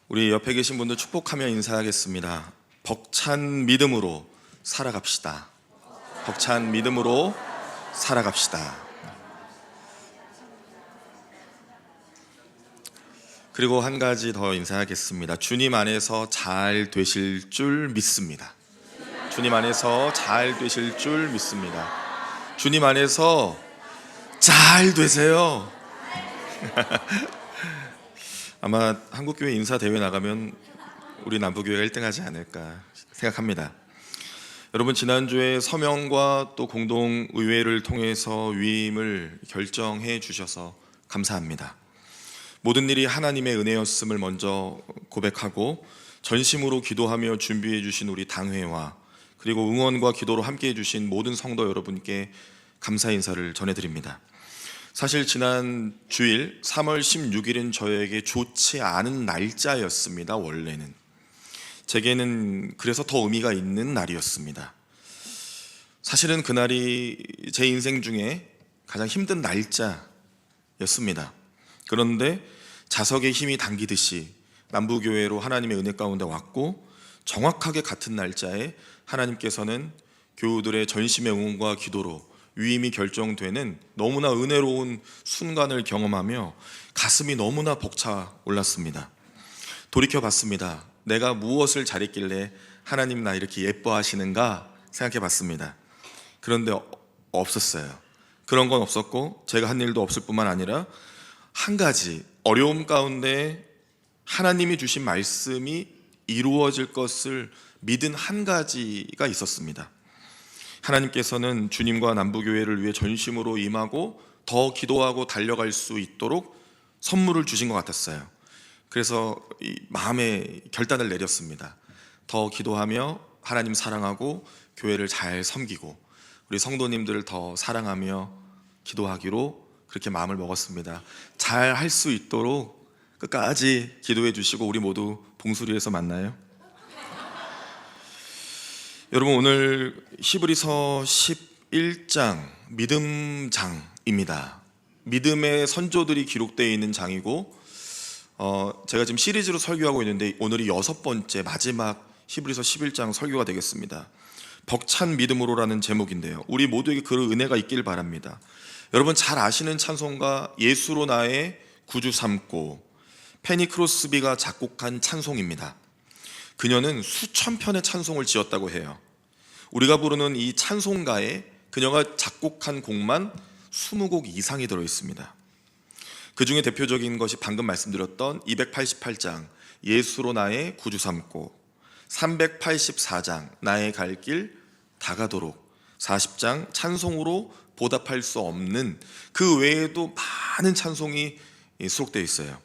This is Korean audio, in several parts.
우리 옆에 계신 분들 축복하며 인사하겠습니다. 벅찬 믿음으로 살아갑시다. 벅찬 믿음으로 살아갑시다. 그리고 한 가지 더 인사하겠습니다. 주님 안에서 잘 되실 줄 믿습니다. 주님 안에서 잘 되실 줄 믿습니다. 주님 안에서 잘 되세요. 아마 한국교회 인사대회 나가면 우리 남부교회가 1등 하지 않을까 생각합니다. 여러분, 지난주에 서명과 또 공동의회를 통해서 위임을 결정해 주셔서 감사합니다. 모든 일이 하나님의 은혜였음을 먼저 고백하고 전심으로 기도하며 준비해 주신 우리 당회와 그리고 응원과 기도로 함께해 주신 모든 성도 여러분께 감사 인사를 전해드립니다. 사실 지난 주일 3월 16일은 저에게 좋지 않은 날짜였습니다. 원래는 제게는 그래서 더 의미가 있는 날이었습니다. 사실은 그날이 제 인생 중에 가장 힘든 날짜였습니다. 그런데 자석의 힘이 당기듯이 남부교회로 하나님의 은혜 가운데 왔고, 정확하게 같은 날짜에 하나님께서는 교우들의 전심의 응원과 기도로 위임이 결정되는 너무나 은혜로운 순간을 경험하며 가슴이 너무나 벅차 올랐습니다. 돌이켜봤습니다. 내가 무엇을 잘했길래 하나님 나 이렇게 예뻐하시는가 생각해봤습니다. 그런데 없었어요. 그런 건 없었고 제가 한 일도 없을 뿐만 아니라 한 가지 어려움 가운데 하나님이 주신 말씀이 이루어질 것을 믿은 한 가지가 있었습니다. 하나님께서는 주님과 남부교회를 위해 전심으로 임하고 더 기도하고 달려갈 수 있도록 선물을 주신 것 같았어요. 그래서 이 마음의 결단을 내렸습니다. 더 기도하며 하나님 사랑하고 교회를 잘 섬기고 우리 성도님들을 더 사랑하며 기도하기로 그렇게 마음을 먹었습니다. 잘 할 수 있도록 끝까지 기도해 주시고 우리 모두 봉수리에서 만나요. 여러분, 오늘 히브리서 11장 믿음장입니다. 믿음의 선조들이 기록되어 있는 장이고, 제가 지금 시리즈로 설교하고 있는데 오늘이 6번째 마지막 히브리서 11장 설교가 되겠습니다. 벅찬 믿음으로라는 제목인데요, 우리 모두에게 그런 은혜가 있길 바랍니다. 여러분 잘 아시는 찬송가 예수로 나의 구주 삼고, 페니 크로스비가 작곡한 찬송입니다. 그녀는 수천 편의 찬송을 지었다고 해요. 우리가 부르는 이 찬송가에 그녀가 작곡한 곡만 20곡 이상이 들어있습니다. 그 중에 대표적인 것이 방금 말씀드렸던 288장 예수로 나의 구주 삼고, 384장 나의 갈 길 다가도록, 40장 찬송으로 보답할 수 없는, 그 외에도 많은 찬송이 수록되어 있어요.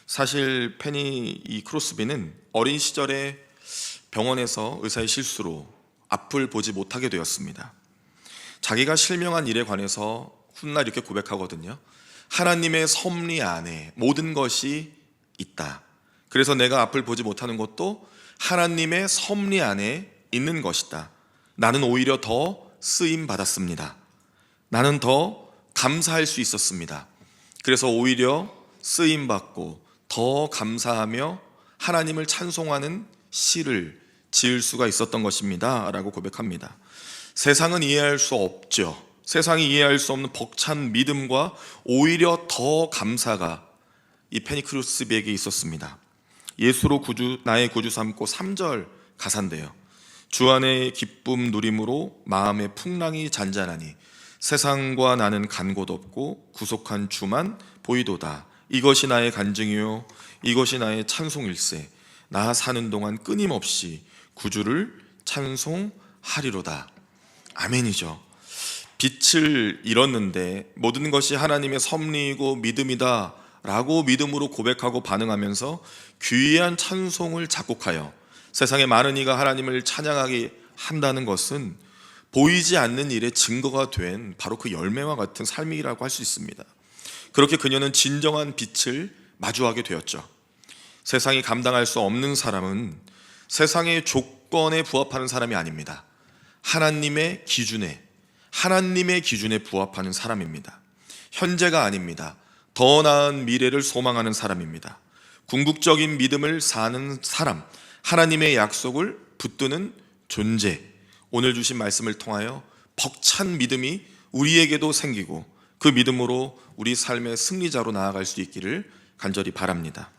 사실 페니 크로스비는 어린 시절에 병원에서 의사의 실수로 앞을 보지 못하게 되었습니다. 자기가 실명한 일에 관해서 훗날 이렇게 고백하거든요. 하나님의 섭리 안에 모든 것이 있다. 그래서 내가 앞을 보지 못하는 것도 하나님의 섭리 안에 있는 것이다. 나는 오히려 더 쓰임 받았습니다. 나는 더 감사할 수 있었습니다. 그래서 오히려 쓰임 받고 더 감사하며 하나님을 찬송하는 시를 지을 수가 있었던 것입니다 라고 고백합니다. 세상은 이해할 수 없죠. 세상이 이해할 수 없는 벅찬 믿음과 오히려 더 감사가 이 페니 크로스비에게 있었습니다. 예수로 나의 구주 삼고 3절 가사인데요, 주 안의 기쁨 누림으로 마음의 풍랑이 잔잔하니 세상과 나는 간 곳 없고 구속한 주만 보이도다. 이것이 나의 간증이요 이것이 나의 찬송일세. 나 사는 동안 끊임없이 구주를 찬송하리로다. 아멘이죠. 빛을 잃었는데 모든 것이 하나님의 섭리이고 믿음이다 라고 믿음으로 고백하고 반응하면서 귀한 찬송을 작곡하여 세상의 많은 이가 하나님을 찬양하게 한다는 것은 보이지 않는 일의 증거가 된 바로 그 열매와 같은 삶이라고 할 수 있습니다. 그렇게 그녀는 진정한 빛을 마주하게 되었죠. 세상이 감당할 수 없는 사람은 세상의 조건에 부합하는 사람이 아닙니다. 하나님의 기준에 부합하는 사람입니다. 현재가 아닙니다. 더 나은 미래를 소망하는 사람입니다. 궁극적인 믿음을 사는 사람, 하나님의 약속을 붙드는 존재, 오늘 주신 말씀을 통하여 벅찬 믿음이 우리에게도 생기고 그 믿음으로 우리 삶의 승리자로 나아갈 수 있기를 간절히 바랍니다.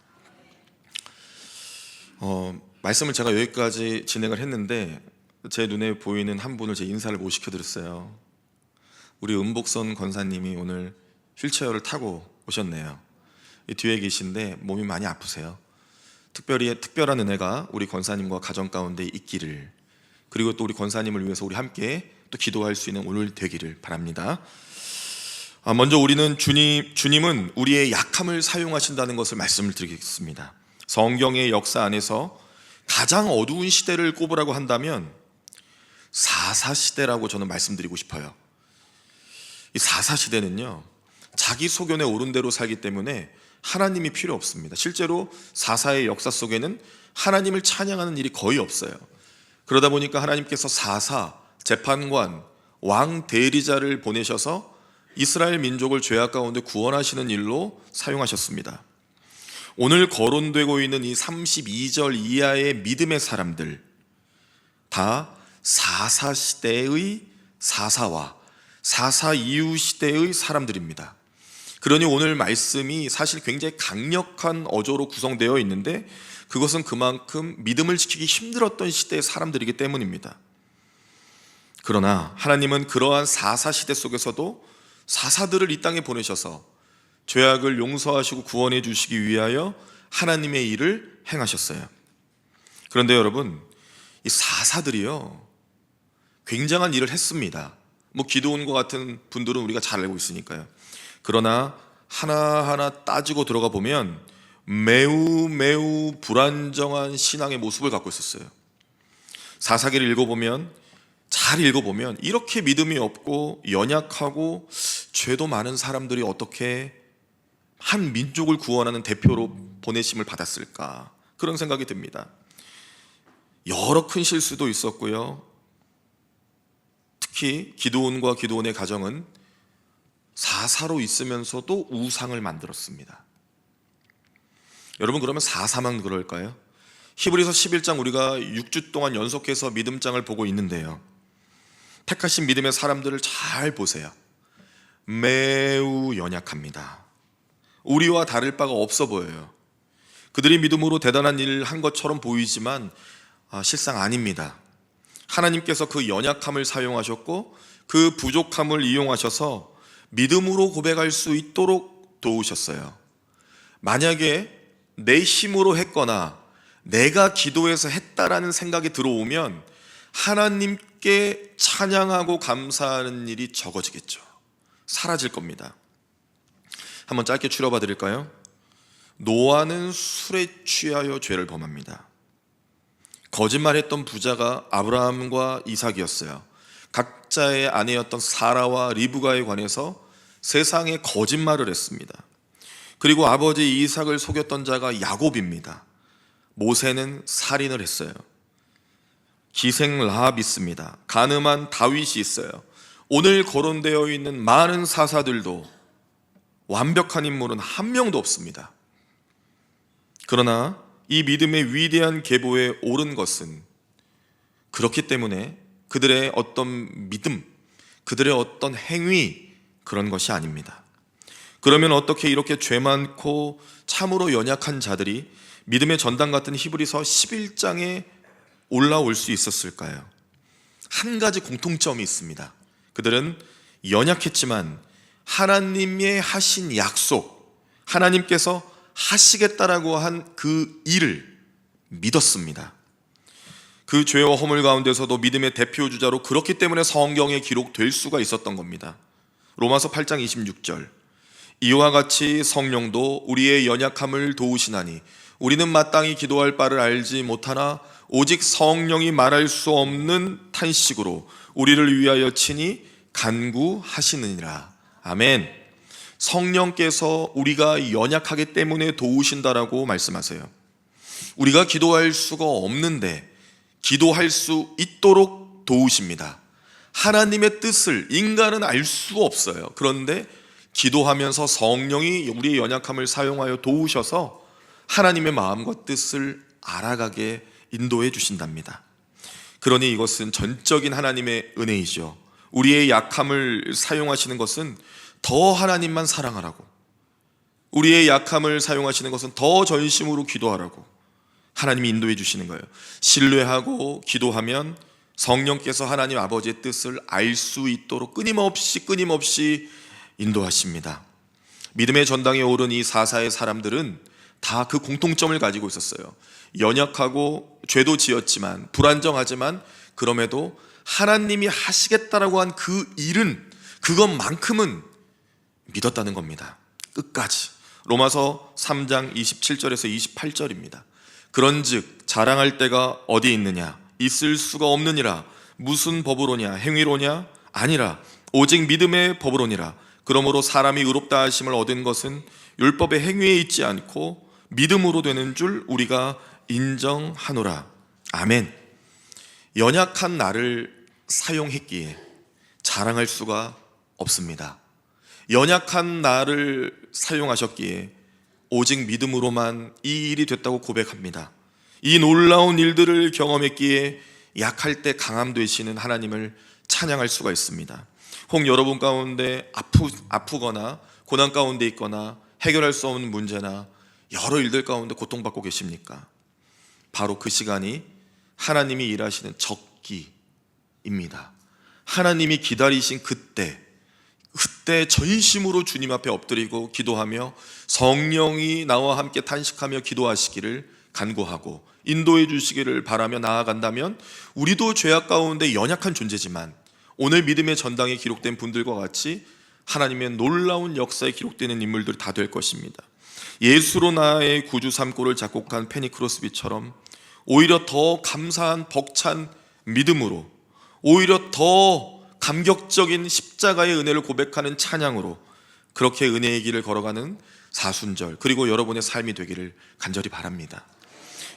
말씀을 제가 여기까지 진행을 했는데 제 눈에 보이는 한 분을 제 인사를 못 시켜드렸어요. 우리 은복선 권사님이 오늘 휠체어를 타고 오셨네요. 이 뒤에 계신데 몸이 많이 아프세요. 특별한 은혜가 우리 권사님과 가정 가운데 있기를, 그리고 또 우리 권사님을 위해서 우리 함께 또 기도할 수 있는 오늘 되기를 바랍니다. 먼저 우리는 주님은 우리의 약함을 사용하신다는 것을 말씀을 드리겠습니다. 성경의 역사 안에서 가장 어두운 시대를 꼽으라고 한다면 사사시대라고 저는 말씀드리고 싶어요. 이 사사시대는요, 자기 소견에 옳은 대로 살기 때문에 하나님이 필요 없습니다. 실제로 사사의 역사 속에는 하나님을 찬양하는 일이 거의 없어요. 그러다 보니까 하나님께서 사사, 재판관, 왕 대리자를 보내셔서 이스라엘 민족을 죄악 가운데 구원하시는 일로 사용하셨습니다. 오늘 거론되고 있는 이 32절 이하의 믿음의 사람들 다 사사시대의 사사와 사사 이후 시대의 사람들입니다. 그러니 오늘 말씀이 사실 굉장히 강력한 어조로 구성되어 있는데 그것은 그만큼 믿음을 지키기 힘들었던 시대의 사람들이기 때문입니다. 그러나 하나님은 그러한 사사시대 속에서도 사사들을 이 땅에 보내셔서 죄악을 용서하시고 구원해 주시기 위하여 하나님의 일을 행하셨어요. 그런데 여러분, 이 사사들이요, 굉장한 일을 했습니다. 기드온과 같은 분들은 우리가 잘 알고 있으니까요. 그러나 하나하나 따지고 들어가 보면 매우 불안정한 신앙의 모습을 갖고 있었어요. 사사기를 잘 읽어보면 이렇게 믿음이 없고 연약하고 죄도 많은 사람들이 어떻게 한 민족을 구원하는 대표로 보내심을 받았을까, 그런 생각이 듭니다. 여러 큰 실수도 있었고요. 특히 기드온과 기드온의 가정은 사사로 있으면서도 우상을 만들었습니다. 여러분, 그러면 사사만 그럴까요? 히브리서 11장 우리가 6주 동안 연속해서 믿음장을 보고 있는데요, 택하신 믿음의 사람들을 잘 보세요. 매우 연약합니다. 우리와 다를 바가 없어 보여요. 그들이 믿음으로 대단한 일을 한 것처럼 보이지만 실상 아닙니다. 하나님께서 그 연약함을 사용하셨고 그 부족함을 이용하셔서 믿음으로 고백할 수 있도록 도우셨어요. 만약에 내 힘으로 했거나 내가 기도해서 했다라는 생각이 들어오면 하나님께 찬양하고 감사하는 일이 적어지겠죠. 사라질 겁니다. 한번 짧게 추려봐 드릴까요? 노아는 술에 취하여 죄를 범합니다. 거짓말했던 부자가 아브라함과 이삭이었어요. 각자의 아내였던 사라와 리브가에 관해서 세상에 거짓말을 했습니다. 그리고 아버지 이삭을 속였던 자가 야곱입니다. 모세는 살인을 했어요. 기생 라합 있습니다. 간음한 다윗이 있어요. 오늘 거론되어 있는 많은 사사들도 완벽한 인물은 한 명도 없습니다. 그러나 이 믿음의 위대한 계보에 오른 것은 그렇기 때문에 그들의 어떤 믿음, 그들의 어떤 행위, 그런 것이 아닙니다. 그러면 어떻게 이렇게 죄 많고 참으로 연약한 자들이 믿음의 전당 같은 히브리서 11장에 올라올 수 있었을까요? 한 가지 공통점이 있습니다. 그들은 연약했지만 하나님의 하신 약속, 하나님께서 하시겠다라고 한 그 일을 믿었습니다. 그 죄와 허물 가운데서도 믿음의 대표주자로 그렇기 때문에 성경에 기록될 수가 있었던 겁니다. 로마서 8장 26절, 이와 같이 성령도 우리의 연약함을 도우시나니 우리는 마땅히 기도할 바를 알지 못하나 오직 성령이 말할 수 없는 탄식으로 우리를 위하여 친히 간구하시느니라. 아멘. 성령께서 우리가 연약하기 때문에 도우신다라고 말씀하세요. 우리가 기도할 수가 없는데 기도할 수 있도록 도우십니다. 하나님의 뜻을 인간은 알 수가 없어요. 그런데 기도하면서 성령이 우리의 연약함을 사용하여 도우셔서 하나님의 마음과 뜻을 알아가게 인도해 주신답니다. 그러니 이것은 전적인 하나님의 은혜이죠. 우리의 약함을 사용하시는 것은 더 하나님만 사랑하라고, 우리의 약함을 사용하시는 것은 더 전심으로 기도하라고 하나님이 인도해 주시는 거예요. 신뢰하고 기도하면 성령께서 하나님 아버지의 뜻을 알 수 있도록 끊임없이 인도하십니다. 믿음의 전당에 오른 이 사사의 사람들은 다 그 공통점을 가지고 있었어요. 연약하고 죄도 지었지만, 불안정하지만, 그럼에도 하나님이 하시겠다라고 한 그 일은, 그것만큼은 믿었다는 겁니다. 끝까지. 로마서 3장 27절에서 28절입니다. 그런즉 자랑할 데가 어디 있느냐? 있을 수가 없느니라. 무슨 법으로냐? 행위로냐? 아니라 오직 믿음의 법으로니라. 그러므로 사람이 의롭다 하심을 얻은 것은 율법의 행위에 있지 않고 믿음으로 되는 줄 우리가 인정하노라. 아멘. 연약한 나를 사용했기에 자랑할 수가 없습니다. 연약한 나를 사용하셨기에 오직 믿음으로만 이 일이 됐다고 고백합니다. 이 놀라운 일들을 경험했기에 약할 때 강함 되시는 하나님을 찬양할 수가 있습니다. 혹 여러분 가운데 아프거나 고난 가운데 있거나 해결할 수 없는 문제나 여러 일들 가운데 고통받고 계십니까? 바로 그 시간이 하나님이 일하시는 적기입니다. 하나님이 기다리신 그때 전심으로 주님 앞에 엎드리고 기도하며 성령이 나와 함께 탄식하며 기도하시기를 간구하고 인도해 주시기를 바라며 나아간다면 우리도 죄악 가운데 연약한 존재지만 오늘 믿음의 전당에 기록된 분들과 같이 하나님의 놀라운 역사에 기록되는 인물들 다 될 것입니다. 예수로 나의 구주 삼고를 작곡한 페니 크로스비처럼 오히려 더 감사한 벅찬 믿음으로, 오히려 더 감격적인 십자가의 은혜를 고백하는 찬양으로 그렇게 은혜의 길을 걸어가는 사순절, 그리고 여러분의 삶이 되기를 간절히 바랍니다.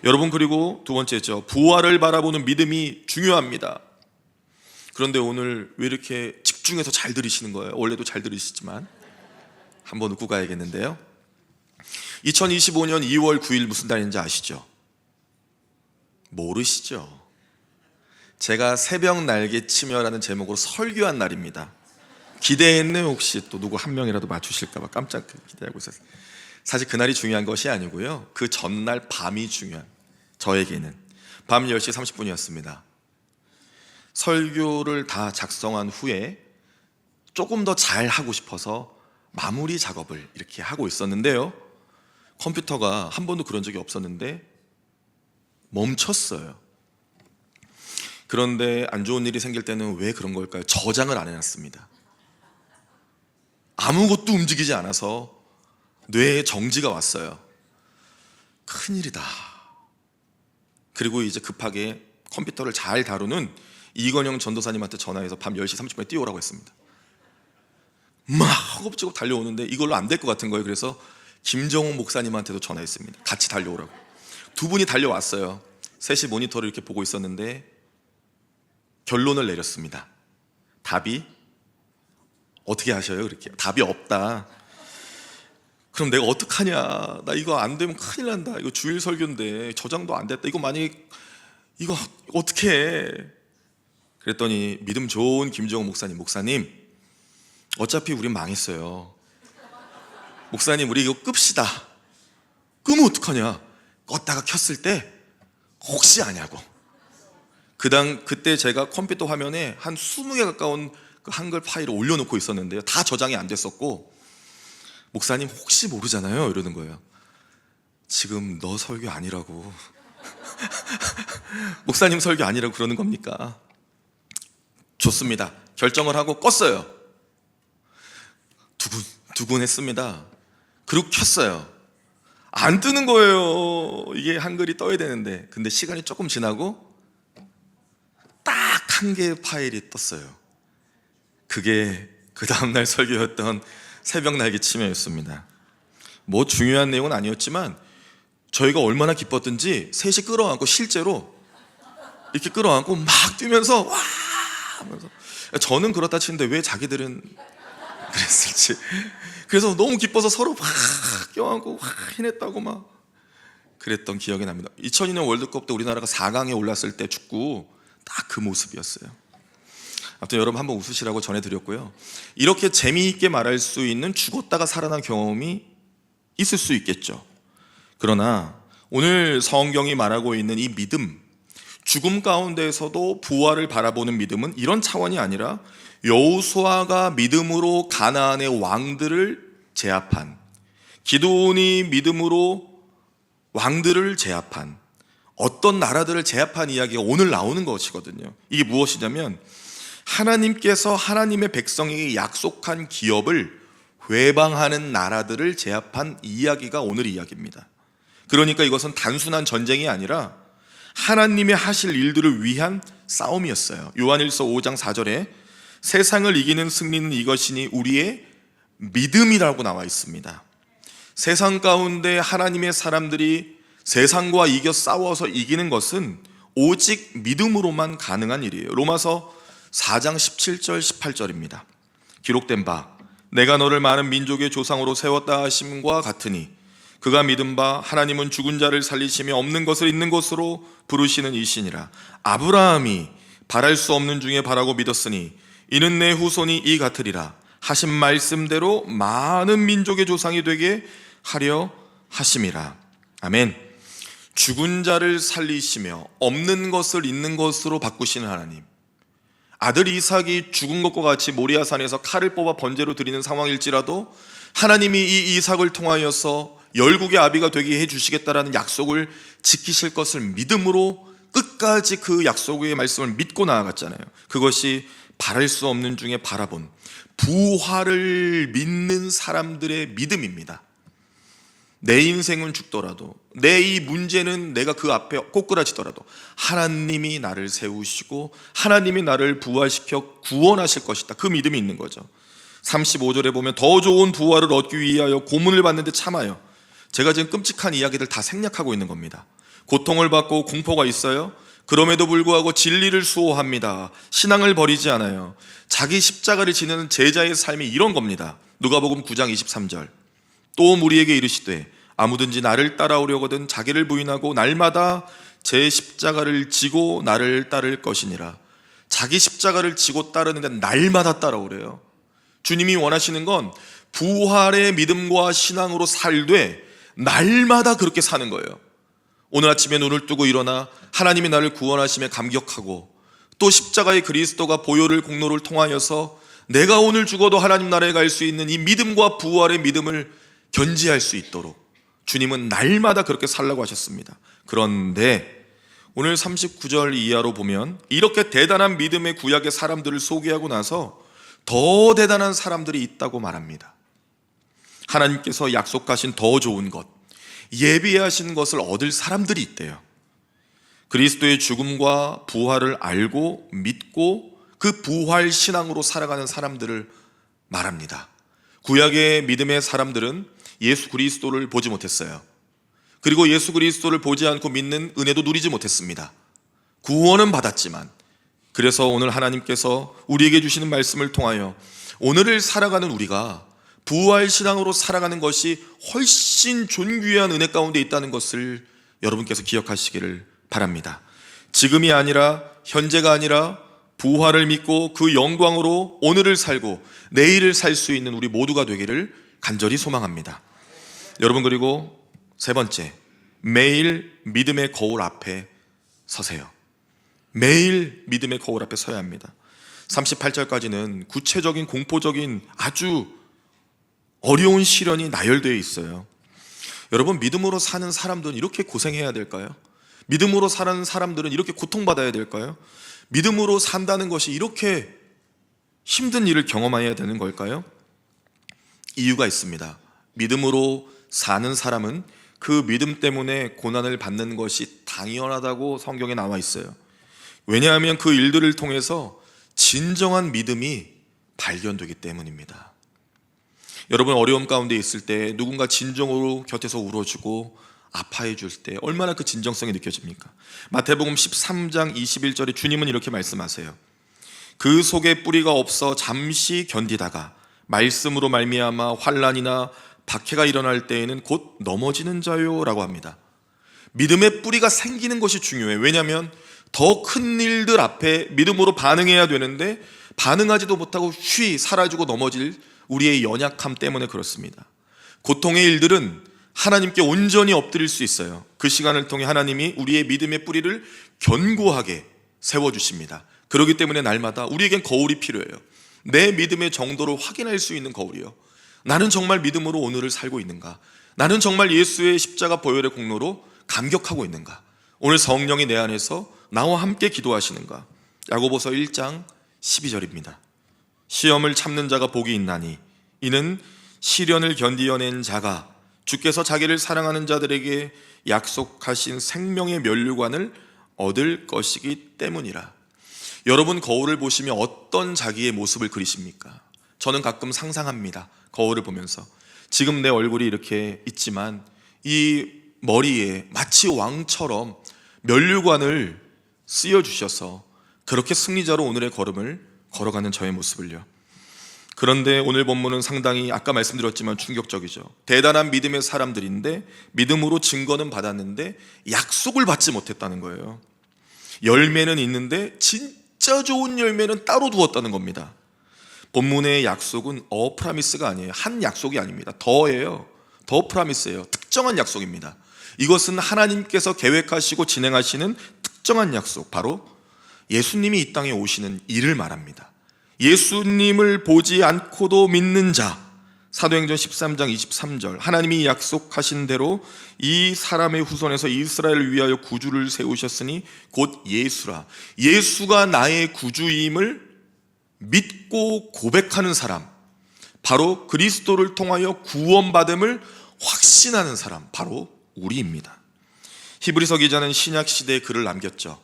여러분, 그리고 두 번째죠. 부활을 바라보는 믿음이 중요합니다. 그런데 오늘 왜 이렇게 집중해서 잘 들으시는 거예요? 원래도 잘 들으시지만 한번 웃고 가야겠는데요. 2025년 2월 9일 무슨 날인지 아시죠? 모르시죠? 제가 새벽 날개 치며라는 제목으로 설교한 날입니다. 기대했네. 혹시 또 누구 한 명이라도 맞추실까 봐 깜짝 기대하고 있었어요. 사실 그날이 중요한 것이 아니고요, 그 전날 밤이 중요한, 저에게는 밤 10시 30분이었습니다 설교를 다 작성한 후에 조금 더 잘 하고 싶어서 마무리 작업을 이렇게 하고 있었는데요, 컴퓨터가 한 번도 그런 적이 없었는데 멈췄어요. 그런데 안 좋은 일이 생길 때는 왜 그런 걸까요? 저장을 안 해놨습니다. 아무것도 움직이지 않아서 뇌에 정지가 왔어요. 큰일이다. 그리고 이제 급하게 컴퓨터를 잘 다루는 이건영 전도사님한테 전화해서 밤 10시 30분에 뛰어오라고 했습니다. 막 허겁지겁 달려오는데 이걸로 안 될 것 같은 거예요. 그래서 김정훈 목사님한테도 전화했습니다. 같이 달려오라고. 두 분이 달려왔어요. 셋이 모니터를 이렇게 보고 있었는데 결론을 내렸습니다. 답이 어떻게 하셔요? 이렇게 답이 없다. 그럼 내가 어떡하냐? 나 이거 안 되면 큰일 난다. 이거 주일 설교인데 저장도 안 됐다. 이거 만약에 이거 어떻게 해? 그랬더니 믿음 좋은 김정은 목사님, 어차피 우린 망했어요. 목사님, 우리 이거 끕시다. 끄면 어떡하냐? 껐다가 켰을 때 혹시 아냐고. 그때 제가 컴퓨터 화면에 한 20개 가까운 그 한글 파일을 올려놓고 있었는데요, 다 저장이 안 됐었고, 목사님 혹시 모르잖아요 이러는 거예요. 지금 너 설교 아니라고. 목사님 설교 아니라고 그러는 겁니까? 좋습니다. 결정을 하고 껐어요. 두근했습니다. 그리고 켰어요. 안 뜨는 거예요. 이게 한글이 떠야 되는데. 근데 시간이 조금 지나고 딱 한 개의 파일이 떴어요. 그게 그 다음날 설교였던 새벽 날개 치매였습니다. 뭐 중요한 내용은 아니었지만 저희가 얼마나 기뻤던지 셋이 끌어안고, 실제로 이렇게 끌어안고 막 뛰면서 와 하면서, 저는 그렇다 치는데 왜 자기들은 그랬을지. 그래서 너무 기뻐서 서로 막 껴안고 막 해냈다고 막. 그랬던 기억이 납니다. 2002년 월드컵 때 우리나라가 4강에 올랐을 때 축구 딱 그 모습이었어요. 아무튼 여러분 한번 웃으시라고 전해드렸고요. 이렇게 재미있게 말할 수 있는 죽었다가 살아난 경험이 있을 수 있겠죠. 그러나 오늘 성경이 말하고 있는 이 믿음, 죽음 가운데에서도 부활을 바라보는 믿음은 이런 차원이 아니라 여호수아가 믿음으로 가나안의 왕들을 제압한, 기드온이 믿음으로 왕들을 제압한, 어떤 나라들을 제압한 이야기가 오늘 나오는 것이거든요. 이게 무엇이냐면 하나님께서 하나님의 백성에게 약속한 기업을 회방하는 나라들을 제압한 이야기가 오늘 이야기입니다. 그러니까 이것은 단순한 전쟁이 아니라 하나님의 하실 일들을 위한 싸움이었어요. 요한일서 5장 4절에 세상을 이기는 승리는 이것이니 우리의 믿음이라고 나와 있습니다. 세상 가운데 하나님의 사람들이 세상과 이겨 싸워서 이기는 것은 오직 믿음으로만 가능한 일이에요. 로마서 4장 17절 18절입니다. 기록된 바 내가 너를 많은 민족의 조상으로 세웠다 하심과 같으니 그가 믿은 바 하나님은 죽은 자를 살리시며 없는 것을 있는 것으로 부르시는 이시니라. 아브라함이 바랄 수 없는 중에 바라고 믿었으니 이는 내 후손이 이 같으리라 하신 말씀대로 많은 민족의 조상이 되게 하려 하심이라. 아멘. 죽은 자를 살리시며 없는 것을 있는 것으로 바꾸시는 하나님, 아들 이삭이 죽은 것과 같이 모리아산에서 칼을 뽑아 번제로 드리는 상황일지라도 하나님이 이 이삭을 통하여서 열국의 아비가 되게 해주시겠다라는 약속을 지키실 것을 믿음으로 끝까지 그 약속의 말씀을 믿고 나아갔잖아요. 그것이 바랄 수 없는 중에 바라본 부활을 믿는 사람들의 믿음입니다. 내 인생은 죽더라도, 내 이 문제는 내가 그 앞에 꼬꾸라지더라도 하나님이 나를 세우시고 하나님이 나를 부활시켜 구원하실 것이다. 그 믿음이 있는 거죠. 35절에 보면 더 좋은 부활을 얻기 위하여 고문을 받는데 참아요. 제가 지금 끔찍한 이야기들 다 생략하고 있는 겁니다. 고통을 받고 공포가 있어요. 그럼에도 불구하고 진리를 수호합니다. 신앙을 버리지 않아요. 자기 십자가를 지는 제자의 삶이 이런 겁니다. 누가복음 9장 23절. 또 무리에게 이르시되 아무든지 나를 따라오려거든 자기를 부인하고 날마다 제 십자가를 지고 나를 따를 것이니라. 자기 십자가를 지고 따르는데 날마다 따라오래요. 주님이 원하시는 건 부활의 믿음과 신앙으로 살되 날마다 그렇게 사는 거예요. 오늘 아침에 눈을 뜨고 일어나 하나님이 나를 구원하심에 감격하고 또 십자가의 그리스도가 보혈을 공로를 통하여서 내가 오늘 죽어도 하나님 나라에 갈 수 있는 이 믿음과 부활의 믿음을 견지할 수 있도록 주님은 날마다 그렇게 살라고 하셨습니다. 그런데 오늘 39절 이하로 보면 이렇게 대단한 믿음의 구약의 사람들을 소개하고 나서 더 대단한 사람들이 있다고 말합니다. 하나님께서 약속하신 더 좋은 것, 예비하신 것을 얻을 사람들이 있대요. 그리스도의 죽음과 부활을 알고 믿고 그 부활 신앙으로 살아가는 사람들을 말합니다. 구약의 믿음의 사람들은 예수 그리스도를 보지 못했어요. 그리고 예수 그리스도를 보지 않고 믿는 은혜도 누리지 못했습니다. 구원은 받았지만, 그래서 오늘 하나님께서 우리에게 주시는 말씀을 통하여 오늘을 살아가는 우리가 부활 신앙으로 살아가는 것이 훨씬 존귀한 은혜 가운데 있다는 것을 여러분께서 기억하시기를 바랍니다. 지금이 아니라, 현재가 아니라 부활을 믿고 그 영광으로 오늘을 살고 내일을 살 수 있는 우리 모두가 되기를 간절히 소망합니다. 여러분, 그리고 세 번째, 매일 믿음의 거울 앞에 서세요. 매일 믿음의 거울 앞에 서야 합니다. 38절까지는 구체적인 공포적인 아주 어려운 시련이 나열되어 있어요. 여러분, 믿음으로 사는 사람들은 이렇게 고생해야 될까요? 믿음으로 사는 사람들은 이렇게 고통받아야 될까요? 믿음으로 산다는 것이 이렇게 힘든 일을 경험해야 되는 걸까요? 이유가 있습니다. 믿음으로 사는 사람은 그 믿음 때문에 고난을 받는 것이 당연하다고 성경에 나와 있어요. 왜냐하면 그 일들을 통해서 진정한 믿음이 발견되기 때문입니다. 여러분, 어려움 가운데 있을 때 누군가 진정으로 곁에서 울어주고 아파해 줄 때 얼마나 그 진정성이 느껴집니까? 마태복음 13장 21절에 주님은 이렇게 말씀하세요. 그 속에 뿌리가 없어 잠시 견디다가 말씀으로 말미암아 환난이나 박해가 일어날 때에는 곧 넘어지는 자요 라고 합니다. 믿음의 뿌리가 생기는 것이 중요해요. 왜냐하면 더 큰 일들 앞에 믿음으로 반응해야 되는데 반응하지도 못하고 사라지고 넘어질 우리의 연약함 때문에 그렇습니다. 고통의 일들은 하나님께 온전히 엎드릴 수 있어요. 그 시간을 통해 하나님이 우리의 믿음의 뿌리를 견고하게 세워주십니다. 그렇기 때문에 날마다 우리에겐 거울이 필요해요. 내 믿음의 정도를 확인할 수 있는 거울이요. 나는 정말 믿음으로 오늘을 살고 있는가? 나는 정말 예수의 십자가 보혈의 공로로 감격하고 있는가? 오늘 성령이 내 안에서 나와 함께 기도하시는가? 야고보서 1장 12절입니다. 시험을 참는 자가 복이 있나니 이는 시련을 견디어낸 자가 주께서 자기를 사랑하는 자들에게 약속하신 생명의 면류관을 얻을 것이기 때문이라. 여러분, 거울을 보시면 어떤 자기의 모습을 그리십니까? 저는 가끔 상상합니다. 거울을 보면서 지금 내 얼굴이 이렇게 있지만 이 머리에 마치 왕처럼 면류관을 씌워주셔서 그렇게 승리자로 오늘의 걸음을 걸어가는 저의 모습을요. 그런데 오늘 본문은 상당히 아까 말씀드렸지만 충격적이죠. 대단한 믿음의 사람들인데 믿음으로 증거는 받았는데 약속을 받지 못했다는 거예요. 열매는 있는데 진짜 좋은 열매는 따로 두었다는 겁니다. 본문의 약속은 프라미스가 아니에요. 한 약속이 아닙니다. 더예요. 더 프라미스예요. 특정한 약속입니다. 이것은 하나님께서 계획하시고 진행하시는 특정한 약속, 바로 예수님이 이 땅에 오시는 일을 말합니다. 예수님을 보지 않고도 믿는 자, 사도행전 13장 23절, 하나님이 약속하신 대로 이 사람의 후손에서 이스라엘을 위하여 구주를 세우셨으니 곧 예수라. 예수가 나의 구주임을 믿고 고백하는 사람, 바로 그리스도를 통하여 구원받음을 확신하는 사람, 바로 우리입니다. 히브리서 기자는 신약 시대에 글을 남겼죠.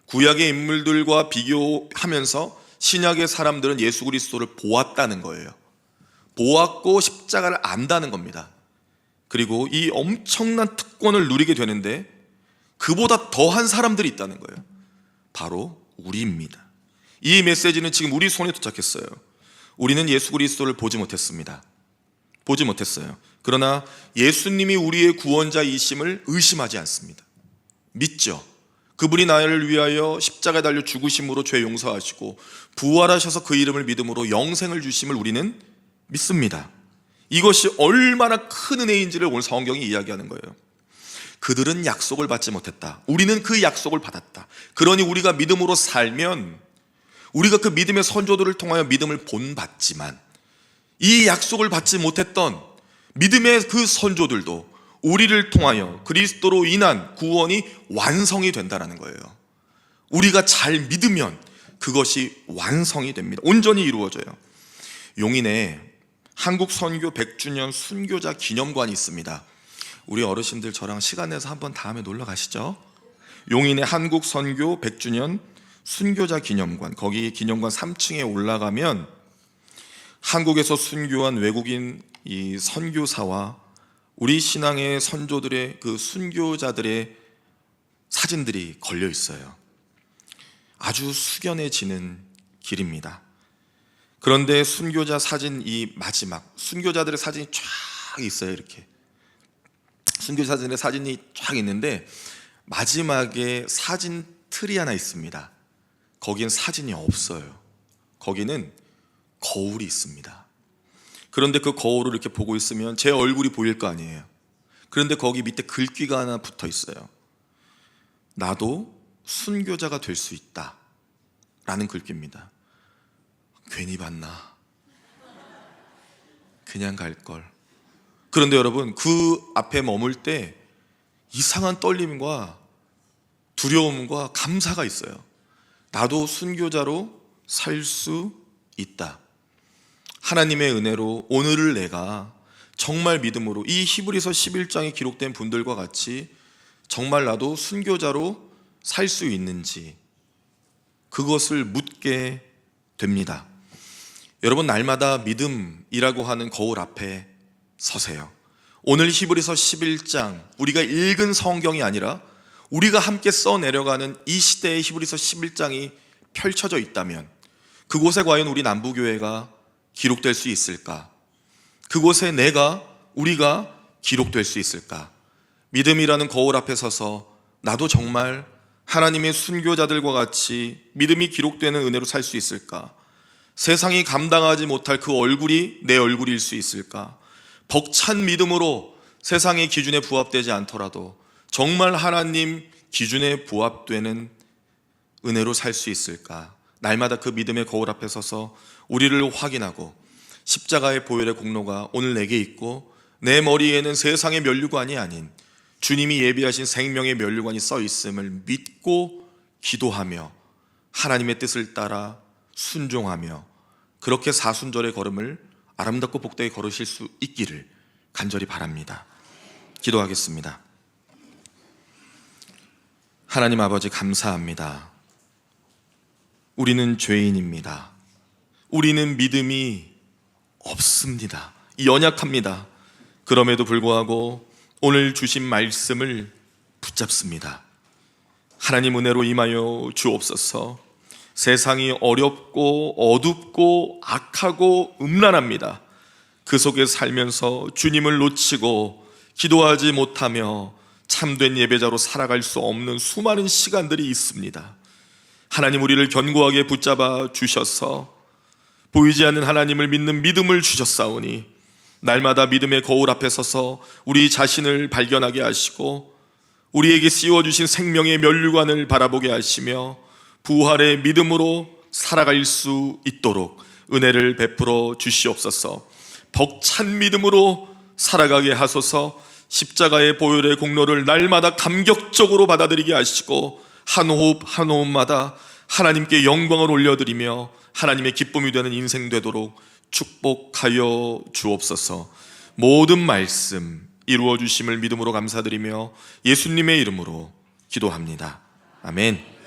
구약의 인물들과 비교하면서 신약의 사람들은 예수 그리스도를 보았다는 거예요. 보았고 십자가를 안다는 겁니다. 그리고 이 엄청난 특권을 누리게 되는데 그보다 더한 사람들이 있다는 거예요. 바로 우리입니다. 이 메시지는 지금 우리 손에 도착했어요. 우리는 예수 그리스도를 보지 못했습니다. 보지 못했어요. 그러나 예수님이 우리의 구원자이심을 의심하지 않습니다. 믿죠. 그분이 나를 위하여 십자가에 달려 죽으심으로 죄 용서하시고 부활하셔서 그 이름을 믿음으로 영생을 주심을 우리는 믿습니다. 이것이 얼마나 큰 은혜인지를 오늘 성경이 이야기하는 거예요. 그들은 약속을 받지 못했다. 우리는 그 약속을 받았다. 그러니 우리가 믿음으로 살면 우리가 그 믿음의 선조들을 통하여 믿음을 본받지만 이 약속을 받지 못했던 믿음의 그 선조들도 우리를 통하여 그리스도로 인한 구원이 완성이 된다는 거예요. 우리가 잘 믿으면 그것이 완성이 됩니다. 온전히 이루어져요. 용인에 한국 선교 100주년 순교자 기념관이 있습니다. 우리 어르신들 저랑 시간 내서 한번 다음에 놀러 가시죠. 용인의 한국 선교 100주년 순교자 기념관, 거기 기념관 3층에 올라가면 한국에서 순교한 외국인 이 선교사와 우리 신앙의 선조들의 그 순교자들의 사진들이 걸려 있어요. 아주 숙연해지는 길입니다. 그런데 순교자 사진 이 마지막 순교자들의 사진이 쫙 있어요. 이렇게 순교자들의 사진이 쫙 있는데 마지막에 사진 틀이 하나 있습니다. 거긴 사진이 없어요. 거기는 거울이 있습니다. 그런데 그 거울을 이렇게 보고 있으면 제 얼굴이 보일 거 아니에요. 그런데 거기 밑에 글귀가 하나 붙어 있어요. 나도 순교자가 될 수 있다 라는 글귀입니다. 괜히 봤나? 그냥 갈걸. 그런데 여러분, 그 앞에 머물 때 이상한 떨림과 두려움과 감사가 있어요. 나도 순교자로 살 수 있다. 하나님의 은혜로 오늘을 내가 정말 믿음으로 이 히브리서 11장에 기록된 분들과 같이 정말 나도 순교자로 살 수 있는지 그것을 묻게 됩니다. 여러분, 날마다 믿음이라고 하는 거울 앞에 서세요. 오늘 히브리서 11장 우리가 읽은 성경이 아니라 우리가 함께 써내려가는 이 시대의 히브리서 11장이 펼쳐져 있다면 그곳에 과연 우리 남부교회가 기록될 수 있을까? 그곳에 우리가 기록될 수 있을까? 믿음이라는 거울 앞에 서서 나도 정말 하나님의 순교자들과 같이 믿음이 기록되는 은혜로 살 수 있을까? 세상이 감당하지 못할 그 얼굴이 내 얼굴일 수 있을까? 벅찬 믿음으로 세상의 기준에 부합되지 않더라도 정말 하나님 기준에 부합되는 은혜로 살 수 있을까? 날마다 그 믿음의 거울 앞에 서서 우리를 확인하고 십자가의 보혈의 공로가 오늘 내게 있고 내 머리에는 세상의 면류관이 아닌 주님이 예비하신 생명의 면류관이 써 있음을 믿고 기도하며 하나님의 뜻을 따라 순종하며 그렇게 사순절의 걸음을 아름답고 복되게 걸으실 수 있기를 간절히 바랍니다. 기도하겠습니다. 하나님 아버지, 감사합니다. 우리는 죄인입니다. 우리는 믿음이 없습니다. 연약합니다. 그럼에도 불구하고 오늘 주신 말씀을 붙잡습니다. 하나님 은혜로 임하여 주옵소서. 세상이 어렵고 어둡고 악하고 음란합니다. 그 속에 살면서 주님을 놓치고 기도하지 못하며 참된 예배자로 살아갈 수 없는 수많은 시간들이 있습니다. 하나님, 우리를 견고하게 붙잡아 주셔서 보이지 않는 하나님을 믿는 믿음을 주셨사오니 날마다 믿음의 거울 앞에 서서 우리 자신을 발견하게 하시고 우리에게 씌워주신 생명의 면류관을 바라보게 하시며 부활의 믿음으로 살아갈 수 있도록 은혜를 베풀어 주시옵소서. 벅찬 믿음으로 살아가게 하소서. 십자가의 보혈의 공로를 날마다 감격적으로 받아들이게 하시고 한 호흡 한 호흡마다 하나님께 영광을 올려드리며 하나님의 기쁨이 되는 인생 되도록 축복하여 주옵소서. 모든 말씀 이루어 주심을 믿음으로 감사드리며 예수님의 이름으로 기도합니다. 아멘.